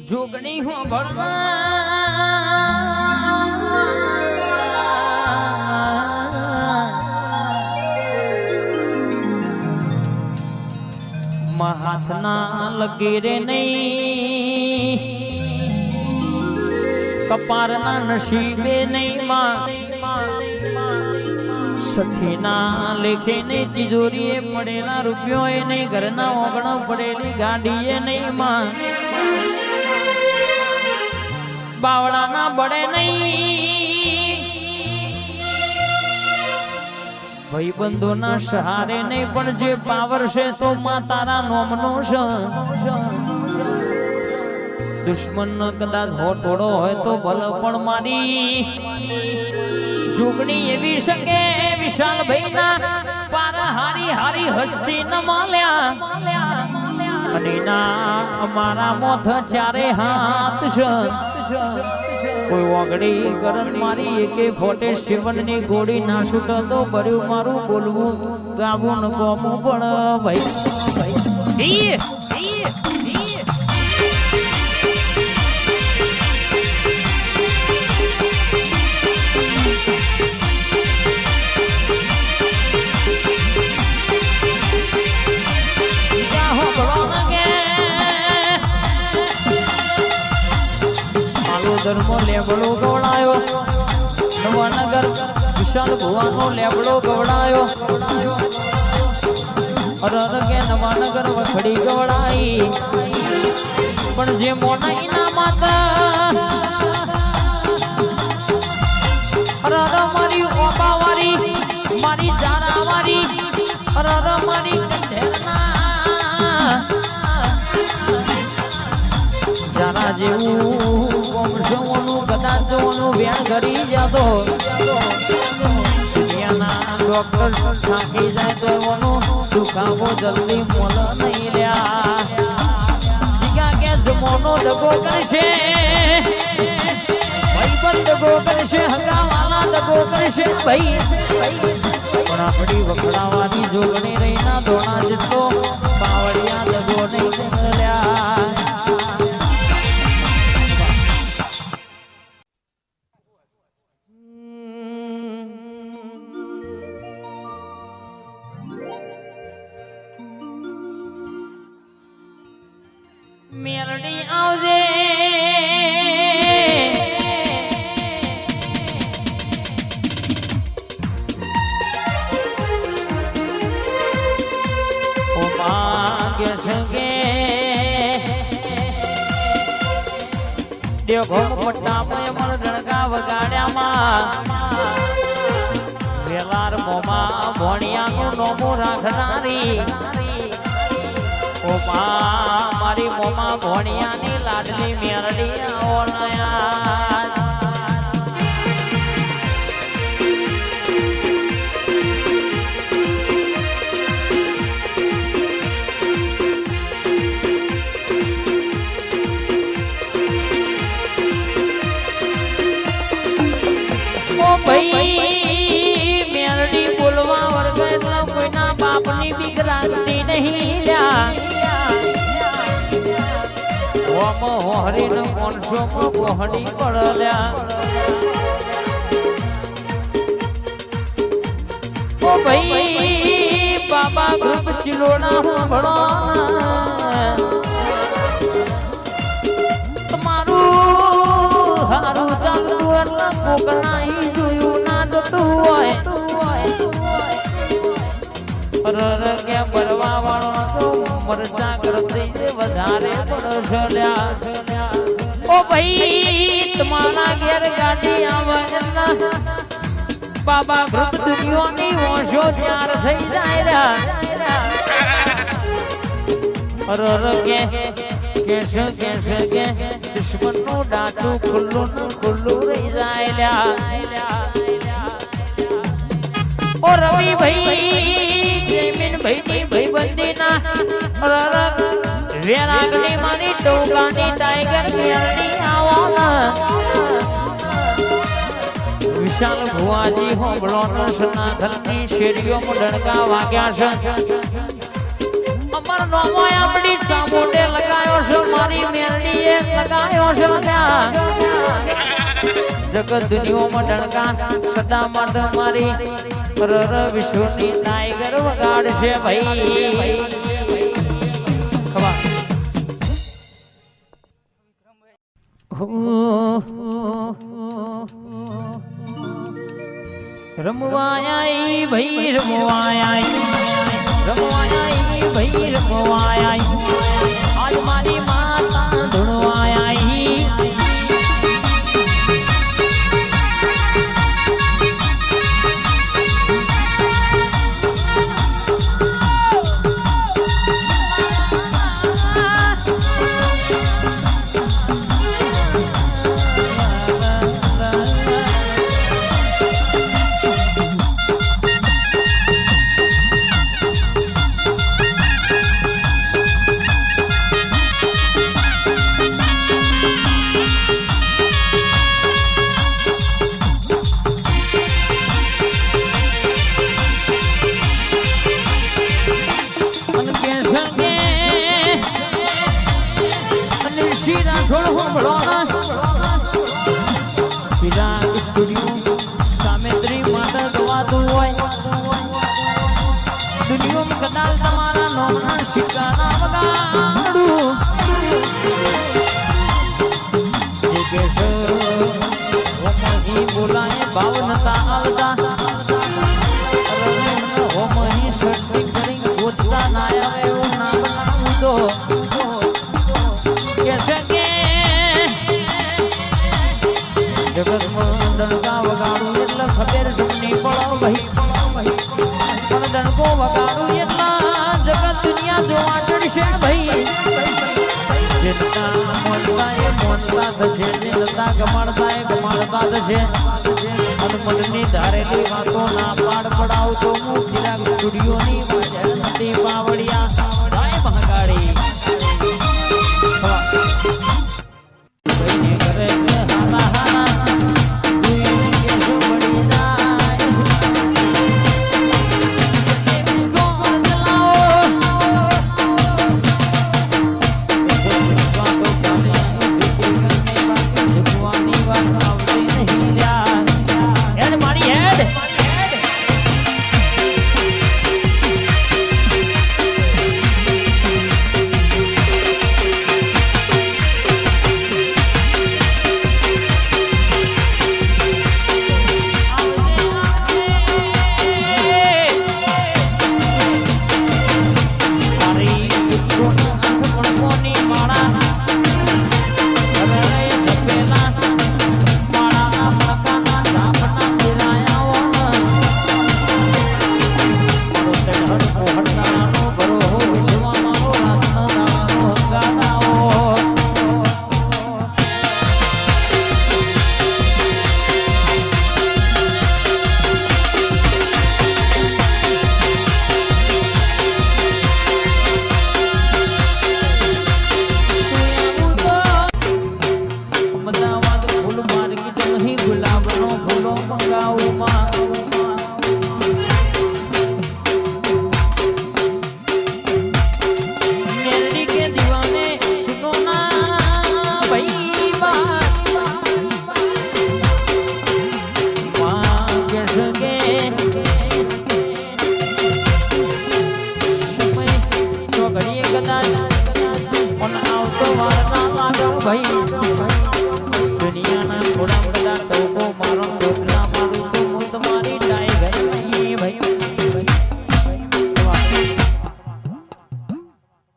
જોગણી હો ભણવા હાથના લગે રે નહીં કપારના નસીબે નહીં માં સખીના લેખે નહીં તિજોરીએ પડેલા રૂપિયો એ નહીં ઘરના ઓગણો પડેલી ગાડીએ નહીં માં બાવળાના બળે નહીં ભાઈબંધોના સહારે નહીં પણ જે પાવર છે તો માં તારા નોમનો છે દુશ્મનનો કદાચ હોટોડો હોય તો ભલે પણ મારી જોગણી એવી શકે વિશાલ ભાઈના પાર હારી હારી હસ્તી ન માલ્યા અને ના અમારા મોથ ચારે હાથ છે કોઈ ઓગડી કરન મારી એકે ફોટે શિવનની ગોળી ના છૂટો તો ભર્યું મારું બોલવું ગાવું ન કોમું પણ ભાઈ ધર્મો લેબડો ગવડાયો નવાનગર વિશાલ ભુવાનો લેબડો ગવડાયો અરર કે નવાનગર વખડી ગવડાઈ પણ જે મોના ના માતા અરર મારી ઓબા વાળી મારી જારા વાળી અરર મારી કંઠેરના જારા જેવું કદાચ જોવાનું વ્યાન કરી જતો દુનિયાના ડોક્ટર થાકી જાય તો એનો દુખાવો જલ્દી મોલ નહીં લ્યા કે જમોનો દગો કરશે ભાઈ પણ દગો કરશે હગાવાલા દગો કરશે ભાઈ પણ આપણી વખડાવાની જોગણી રહીના ધોણા જેટલો પાવડિયા દગો નહીં લ્યા મેરડી આવજે ઓ ભાગ્ય છગે દેખો પટ્ટામાં મર ડણકા વગાડ્યામાં વેલાર મોમાં ભણિયાનું નોમું રાખનારી ઓ મારી મોમાં ભણિયાની લાડલી મેરડી ઓળયા ઓ ભાઈ મેરડી બોલવા વર્ગ કોઈના બાપની બીક રાખતી નહીં લ્યા હરીન મોનસો મોહડી પડલ્યા ઓ ભાઈ બાબા ગ્રુપ ચિલોડા ભણો તમારું હારું ચાલતું એટલે કોકણાઈ જોયું ના દતું હોય અરર કે બરવા વાળો તો મરચા કરતી વધારે પડ્યા ઓ ભાઈ તમારા ઘેર ગાડી આવે બાબા ગ્રુપ દુનિયાની ઓછો ત્યાર થઈ જાય અરર કે દુશ્મન નું ડાટું ખુલ્લું રહી જાય મોટી ભાઈ જમીન ભાઈ ભાઈબંધી ના વેરાગની મારી ટોકાની ટાઈગર મેરડી આવવાના વિશાલ ભુવાજી હોબળો સનાથનની શેરીઓમાં ડણકા વાગ્યા છે અમર નોમો આપણી ચામુંડે લગાયો છે મારી મેરડીએ લગાયો છે જગત દુનિયામાં ડણકા સદા માટે મારી વિશ્વની ટાઈગર વગાડશે ભાઈ રમવાયાઈ ભાઈ રમવાયાઈ ભાઈ રમવાયાઈ આજ મારી માતા ધૂણવાયાઈ બોલાય ભાવનતા આવતા હોમહી સર્ટિંગ કરી ગોતતા ના આવે એવું ના બનાવું તો કે સકે જગતમાં ડણકા વગાડું એટલે ખબર જમની પડો ભાઈ પણ ડણકો વગાડું એટલે જગત દુનિયા જોવા ચડશે ભાઈ જેટલા મોનતા એ મોનતા થશે જેટલા ગમાડતા એ ગમાડતા થશે મનની ધારેલી વાતો ના પાડ પડાવતો હું ચિરાગ સ્ટુડિયોની મજા નથી બાવળિયા